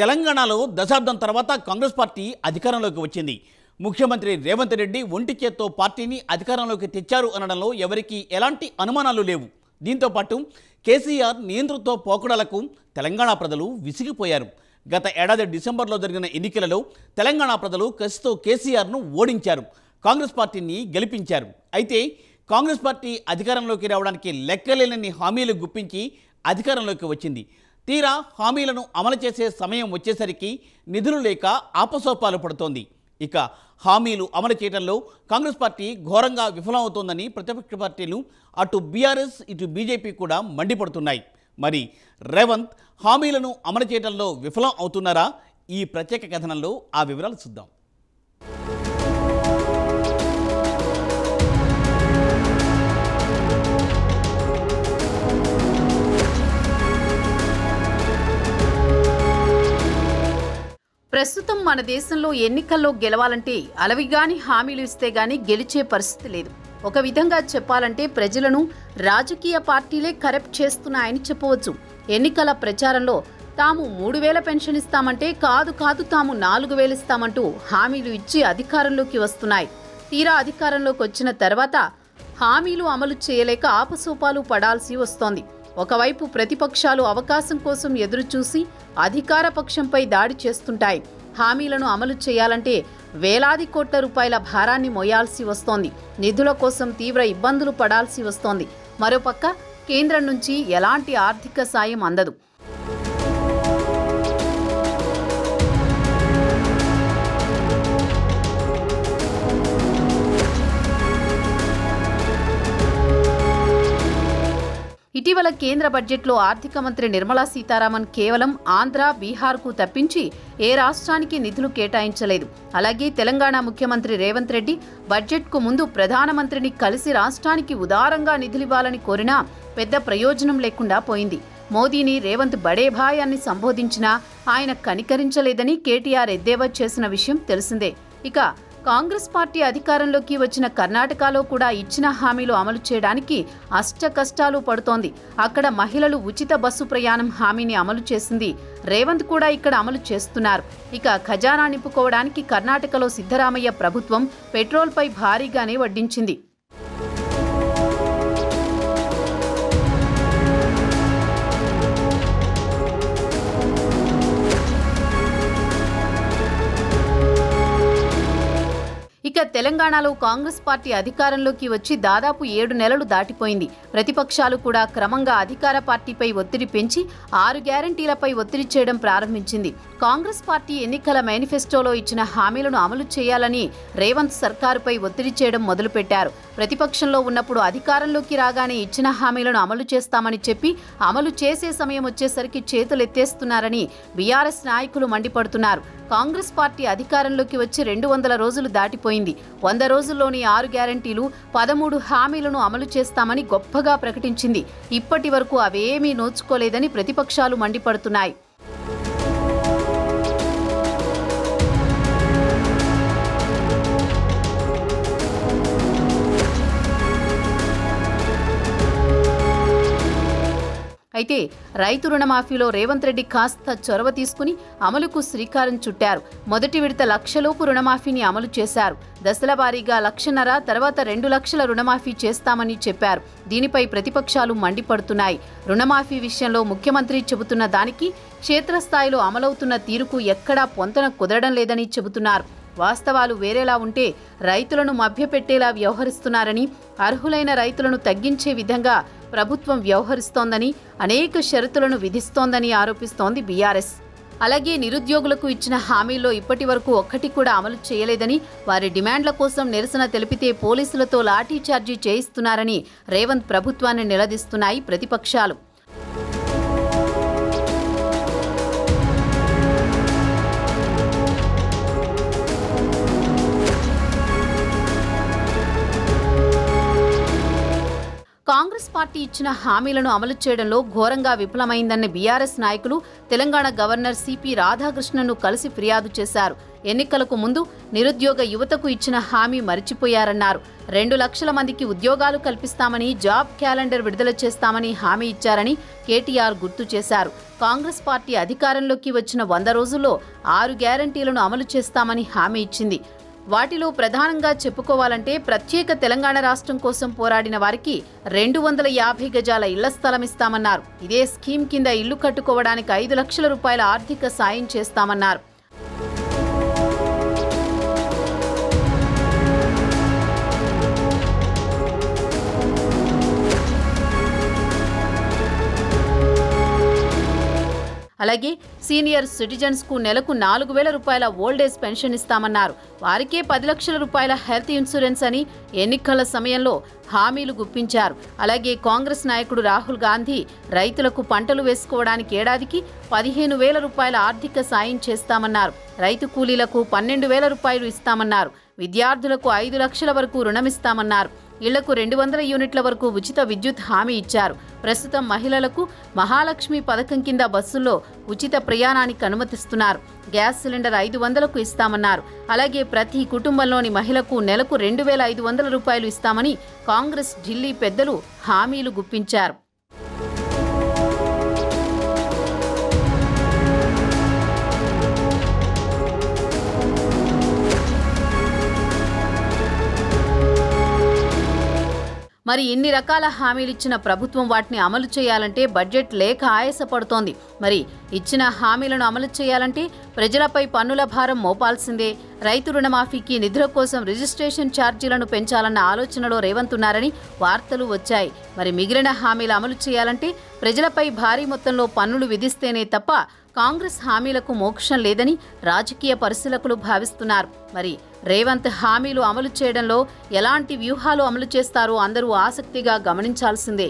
తెలంగాణలో దశాబ్దం తర్వాత కాంగ్రెస్ పార్టీ అధికారంలోకి వచ్చింది. ముఖ్యమంత్రి రేవంత్ రెడ్డి ఒంటి చేత్తో పార్టీని అధికారంలోకి తెచ్చారు అనడంలో ఎవరికీ ఎలాంటి అనుమానాలు లేవు. దీంతో పాటు కేసీఆర్ నియంతృత్వ పోకడలకు తెలంగాణ ప్రజలు విసిగిపోయారు. గత ఏడాది డిసెంబర్లో జరిగిన ఎన్నికలలో తెలంగాణ ప్రజలు కసితో కేసీఆర్ను ఓడించారు, కాంగ్రెస్ పార్టీని గెలిపించారు. అయితే కాంగ్రెస్ పార్టీ అధికారంలోకి రావడానికి లెక్కలేనన్ని హామీలు గుప్పించి అధికారంలోకి వచ్చింది. తీరా హామీలను అమలు చేసే సమయం వచ్చేసరికి నిధులు లేక ఆపసోపాలు పడుతోంది. ఇక హామీలు అమలు చేయడంలో కాంగ్రెస్ పార్టీ ఘోరంగా విఫలమవుతోందని ప్రతిపక్ష పార్టీలు అటు బీఆర్ఎస్ ఇటు బీజేపీ కూడా మండిపడుతున్నాయి. మరి రేవంత్ హామీలను అమలు చేయడంలో విఫలం అవుతున్నారా? ఈ ప్రత్యేక కథనంలో ఆ వివరాలు చూద్దాం. ప్రస్తుతం మన దేశంలో ఎన్నికల్లో గెలవాలంటే అలవిగాని హామీలు ఇస్తే గాని గెలిచే పరిస్థితి లేదు. ఒక విధంగా చెప్పాలంటే ప్రజలను రాజకీయ పార్టీలే కరప్ట్ చేస్తున్నాయని చెప్పవచ్చు. ఎన్నికల ప్రచారంలో తాము 3000 పెన్షన్ ఇస్తామంటే కాదు తాము 4000 ఇస్తామంటూ హామీలు ఇచ్చి అధికారంలోకి వస్తున్నాయి. తీరా అధికారంలోకి వచ్చిన తర్వాత హామీలు అమలు చేయలేక ఆపసోపాలు పడాల్సి వస్తోంది. ఒకవైపు ప్రతిపక్షాలు అవకాశం కోసం ఎదురుచూసి అధికార పక్షంపై దాడి చేస్తుంటాయి. హామీలను అమలు చేయాలంటే వేలాది కోట్ల రూపాయల భారాన్ని మోయాల్సి వస్తోంది. నిధుల కోసం తీవ్ర ఇబ్బందులు పడాల్సి వస్తోంది. మరోపక్క కేంద్రం నుంచి ఎలాంటి ఆర్థిక సాయం అందదు. ఇటీవల కేంద్ర బడ్జెట్లో ఆర్థిక మంత్రి నిర్మలా సీతారామన్ కేవలం ఆంధ్ర, బీహార్కు తప్పించి ఏ రాష్ట్రానికి నిధులు కేటాయించలేదు. అలాగే తెలంగాణ ముఖ్యమంత్రి రేవంత్ రెడ్డి బడ్జెట్కు ముందు ప్రధానమంత్రిని కలిసి రాష్ట్రానికి ఉదారంగా నిధులివ్వాలని కోరినా పెద్ద ప్రయోజనం లేకుండా పోయింది. మోదీని రేవంత్ బడే భాయ్ అని సంబోధించినా ఆయన కనికరించలేదని కేటీఆర్ ఎద్దేవా చేసిన విషయం తెలిసిందే. ఇక కాంగ్రెస్ పార్టీ అధికారంలోకి వచ్చిన కర్ణాటకలో కూడా ఇచ్చిన హామీలు అమలు చేయడానికి అష్ట కష్టాలు పడుతోంది. అక్కడ మహిళలు ఉచిత బస్సు ప్రయాణం హామీని అమలు చేసింది. రేవంత్ కూడా ఇక్కడ అమలు చేస్తున్నారు. ఇక ఖజానా నింపుకోవడానికి కర్ణాటకలో సిద్ధరామయ్య ప్రభుత్వం పెట్రోల్పై భారీగానే వడ్డించింది. ఇక తెలంగాణలో కాంగ్రెస్ పార్టీ అధికారంలోకి వచ్చి దాదాపు 7 నెలలు దాటిపోయింది. ప్రతిపక్షాలు కూడా క్రమంగా అధికార పార్టీపై ఒత్తిడి పెంచి 6 గ్యారంటీలపై ఒత్తిడి చేయడం ప్రారంభించింది. కాంగ్రెస్ పార్టీ ఎన్నికల మేనిఫెస్టోలో ఇచ్చిన హామీలను అమలు చేయాలని రేవంత్ సర్కారుపై ఒత్తిడి చేయడం మొదలుపెట్టారు. ప్రతిపక్షంలో ఉన్నప్పుడు అధికారంలోకి రాగానే ఇచ్చిన హామీలను అమలు చేస్తామని చెప్పి అమలు చేసే సమయం వచ్చేసరికి చేతులెత్తేస్తున్నారని బీఆర్ఎస్ నాయకులు మండిపడుతున్నారు. కాంగ్రెస్ పార్టీ అధికారంలోకి వచ్చి 200 రోజులు దాటిపోయింది. 100 రోజుల్లోని 6 గ్యారంటీలు 13 హామీలను అమలు చేస్తామని గొప్పగా ప్రకటించింది. ఇప్పటి వరకు అవేమీ నోచుకోలేదని ప్రతిపక్షాలు మండిపడుతున్నాయి. అయితే రైతు రుణమాఫీలో రేవంత్ రెడ్డి కాస్త చొరవ తీసుకుని అమలుకు శ్రీకారం చుట్టారు. మొదటి విడత 1 లక్షలోపు రుణమాఫీని అమలు చేశారు. దశల వారీగా 1.5 లక్షల, తర్వాత 2 లక్షల రుణమాఫీ చేస్తామని చెప్పారు. దీనిపై ప్రతిపక్షాలు మండిపడుతున్నాయి. రుణమాఫీ విషయంలో ముఖ్యమంత్రి చెబుతున్న దానికి క్షేత్రస్థాయిలో అమలవుతున్న తీరుకు ఎక్కడా పొంతన కుదరడం లేదని చెబుతున్నారు. వాస్తవాలు వేరేలా ఉంటే రైతులను మభ్యపెట్టేలా వ్యవహరిస్తున్నారని, అర్హులైన రైతులను తగ్గించే విధంగా ప్రభుత్వం వ్యవహరిస్తోందని, అనేక షరతులను విధిస్తోందని ఆరోపిస్తోంది బీఆర్ఎస్. అలాగే నిరుద్యోగులకు ఇచ్చిన హామీల్లో ఇప్పటి వరకు ఒక్కటి కూడా అమలు చేయలేదని, వారి డిమాండ్ల కోసం నిరసన తెలిపితే పోలీసులతో లాఠీ చార్జీ చేయిస్తున్నారని రేవంత్ ప్రభుత్వాన్ని నిలదీస్తున్నాయి ప్రతిపక్షాలు. కాంగ్రెస్ పార్టీ ఇచ్చిన హామీలను అమలు చేయడంలో ఘోరంగా విఫలమైందన్న బీఆర్ఎస్ నాయకులు తెలంగాణ గవర్నర్ సిపి రాధాకృష్ణన్ను కలిసి ఫిర్యాదు చేశారు. ఎన్నికలకు ముందు నిరుద్యోగ యువతకు ఇచ్చిన హామీ మరిచిపోయారన్నారు. 2 లక్షల మందికి ఉద్యోగాలు కల్పిస్తామని, జాబ్ క్యాలెండర్ విడుదల చేస్తామని హామీ ఇచ్చారని కేటీఆర్ గుర్తు చేశారు. కాంగ్రెస్ పార్టీ అధికారంలోకి వచ్చిన 100 రోజుల్లో 6 గ్యారంటీలను అమలు చేస్తామని హామీ ఇచ్చింది. వాటిలో ప్రధానంగా చెప్పుకోవాలంటే ప్రత్యేక తెలంగాణ రాష్ట్రం కోసం పోరాడిన వారికి 250 గజాల ఇళ్ల స్థలం ఇస్తామన్నారు. ఇదే స్కీమ్ కింద ఇల్లు కట్టుకోవడానికి 5 లక్షల రూపాయల ఆర్థిక సాయం చేస్తామన్నారు. అలాగే సీనియర్ సిటిజన్స్కు నెలకు 4,000 రూపాయల ఓల్డేజ్ పెన్షన్ ఇస్తామన్నారు. వారికే 10 లక్షల రూపాయల హెల్త్ ఇన్సూరెన్స్ అని ఎన్నికల సమయంలో హామీలు గుప్పించారు. అలాగే కాంగ్రెస్ నాయకుడు రాహుల్ గాంధీ రైతులకు పంటలు వేసుకోవడానికి ఏడాదికి 15,000 రూపాయల ఆర్థిక సాయం చేస్తామన్నారు. రైతు కూలీలకు 12,000 రూపాయలు ఇస్తామన్నారు. విద్యార్థులకు 5 లక్షల వరకు రుణమిస్తామన్నారు. ఇళ్లకు 200 యూనిట్ల వరకు ఉచిత విద్యుత్ హామీ ఇచ్చారు. ప్రస్తుతం మహిళలకు మహాలక్ష్మి పథకం కింద బస్సుల్లో ఉచిత ప్రయాణానికి అనుమతిస్తున్నారు. గ్యాస్ సిలిండర్ 500కు ఇస్తామన్నారు. అలాగే ప్రతి కుటుంబంలోని మహిళకు నెలకు 2,500 రూపాయలు ఇస్తామని కాంగ్రెస్ ఢిల్లీ పెద్దలు హామీలు గుప్పించారు. మరి ఇన్ని రకాల హామీలిచ్చిన ప్రభుత్వం వాటిని అమలు చేయాలంటే బడ్జెట్ లేక ఆయాసపడుతోంది. మరి ఇచ్చిన హామీలను అమలు చేయాలంటే ప్రజలపై పన్నుల భారం మోపాల్సిందే. రైతు రుణమాఫీకి నిధుల కోసం రిజిస్ట్రేషన్ ఛార్జీలను పెంచాలన్న ఆలోచనలో రేవంత్ ఉన్నారని వార్తలు వచ్చాయి. మరి మిగిలిన హామీలు అమలు చేయాలంటే ప్రజలపై భారీ మొత్తంలో పన్నులు విధిస్తేనే తప్ప కాంగ్రెస్ హామీలకు మోక్షం లేదని రాజకీయ పరిశీలకులు భావిస్తున్నారు. మరి రేవంత్ హామీలు అమలు చేయడంలో ఎలాంటి వ్యూహాలు అమలు చేస్తారో అందరూ ఆసక్తిగా గమనించాల్సిందే.